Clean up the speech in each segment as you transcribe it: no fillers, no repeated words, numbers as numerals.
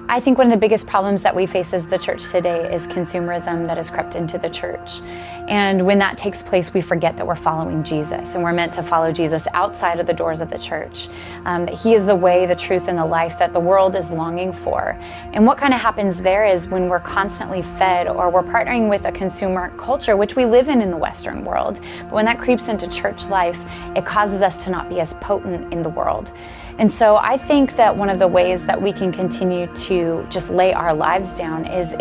I think one of the biggest problems that we face as the church today is consumerism that has crept into the church. And when that takes place, we forget that we're following Jesus, and we're meant to follow Jesus outside of the doors of the church. That he is the way, the truth, and the life that the world is longing for. And what kind of happens there is when we're constantly fed, or we're partnering with a consumer culture, which we live in the Western world, but when that creeps into church life, it causes us to not be as potent in the world. And so I think that one of the ways that we can continue to just lay our lives down is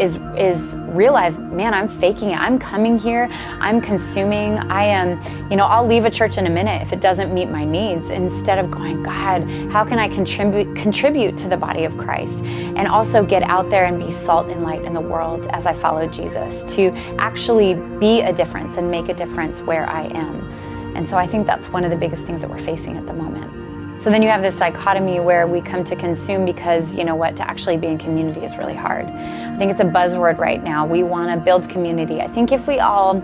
realize, man, I'm faking it. I'm coming here, I'm consuming, I'll leave a church in a minute if it doesn't meet my needs, instead of going, God, how can I contribute to the body of Christ, and also get out there and be salt and light in the world as I follow Jesus, to actually be a difference and make a difference where I am. And so I think that's one of the biggest things that we're facing at the moment. So then you have this dichotomy where we come to consume because, to actually be in community is really hard. I think it's a buzzword right now. We want to build community. I think if we all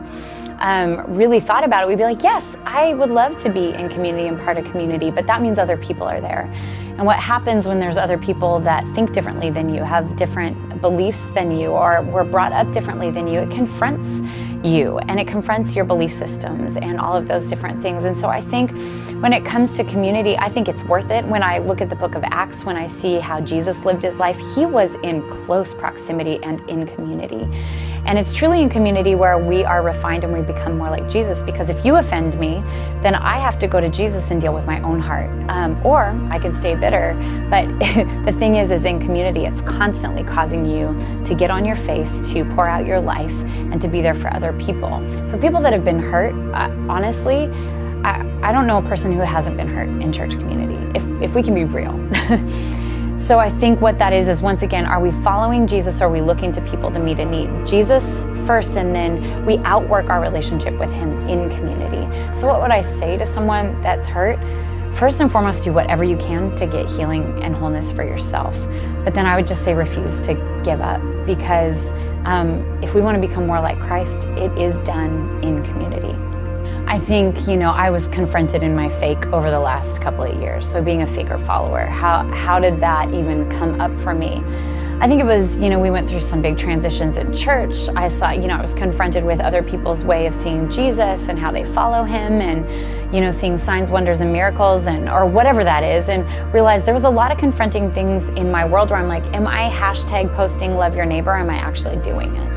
really thought about it, we'd be like, yes, I would love to be in community and part of community, but that means other people are there. And what happens when there's other people that think differently than you, have different beliefs than you, or were brought up differently than you, it confronts you, and it confronts your belief systems and all of those different things. And so I think when it comes to community, I think it's worth it. When I look at the book of Acts, when I see how Jesus lived his life, he was in close proximity and in community. And it's truly in community where we are refined and we become more like Jesus, because if you offend me, then I have to go to Jesus and deal with my own heart. Or I can stay bitter. But the thing is in community, it's constantly causing you to get on your face, to pour out your life, and to be there for other people. For people that have been hurt, honestly, I don't know a person who hasn't been hurt in church community, if we can be real. So I think what that is once again, are we following Jesus, or are we looking to people to meet a need? Jesus first, and then we outwork our relationship with him in community. So what would I say to someone that's hurt? First and foremost, do whatever you can to get healing and wholeness for yourself. But then I would just say refuse to give up, because if we want to become more like Christ, it is done in community. I think, I was confronted in my fake over the last couple of years. So being a faker follower, how did that even come up for me? I think it was, we went through some big transitions in church. I saw, I was confronted with other people's way of seeing Jesus and how they follow him, and, seeing signs, wonders, and miracles, or whatever that is, and realized there was a lot of confronting things in my world where I'm like, am I hashtag posting love your neighbor, or am I actually doing it?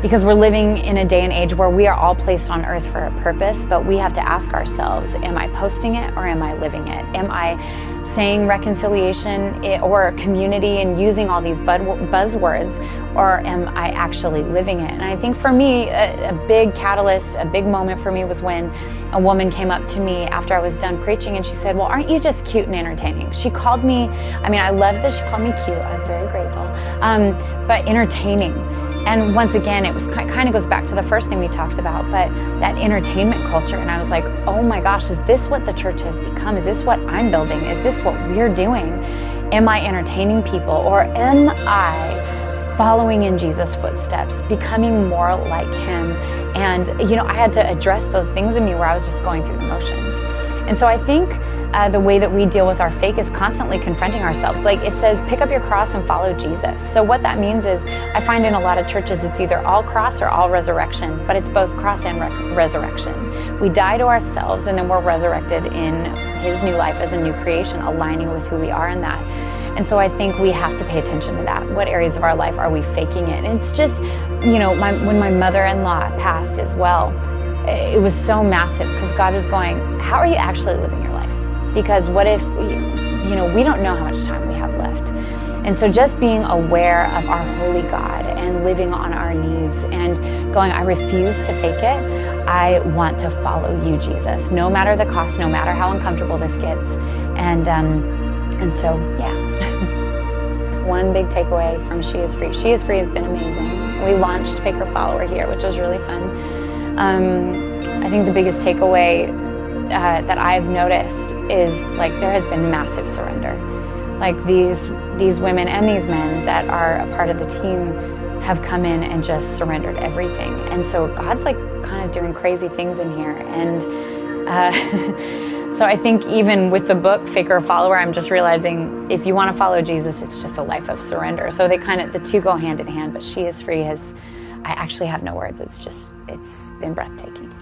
Because we're living in a day and age where we are all placed on earth for a purpose, but we have to ask ourselves, am I posting it or am I living it? Am I saying reconciliation or community and using all these buzzwords, or am I actually living it? And I think for me, a big catalyst, a big moment for me was when a woman came up to me after I was done preaching, and she said, well, aren't you just cute and entertaining? She called me, I love that she called me cute. I was very grateful, but entertaining. And once again, it was kind of goes back to the first thing we talked about, but that entertainment culture. And I was like, oh my gosh, is this what the church has become? Is this what I'm building? Is this what we're doing? Am I entertaining people, or am I following in Jesus' footsteps, becoming more like him? And, I had to address those things in me where I was just going through the motions. And so I think the way that we deal with our fake is constantly confronting ourselves. Like it says, pick up your cross and follow Jesus. So what that means is, I find in a lot of churches, it's either all cross or all resurrection, but it's both cross and resurrection. We die to ourselves, and then we're resurrected in his new life as a new creation, aligning with who we are in that. And so I think we have to pay attention to that. What areas of our life are we faking it? And it's just, when my mother-in-law passed as well, it was so massive, because God was going, how are you actually living your life? Because what if, we don't know how much time we have left. And so just being aware of our holy God and living on our knees and going, I refuse to fake it. I want to follow you, Jesus, no matter the cost, no matter how uncomfortable this gets. And so, yeah. One big takeaway from She Is Free. She Is Free has been amazing. We launched Faker Follower here, which was really fun. I think the biggest takeaway that I've noticed is there has been massive surrender. These women and these men that are a part of the team have come in and just surrendered everything. And so God's kind of doing crazy things in here. And So I think even with the book, Faker or Follower, I'm just realizing if you want to follow Jesus, it's just a life of surrender. So the two go hand in hand, but She is Free I actually have no words. It's been breathtaking.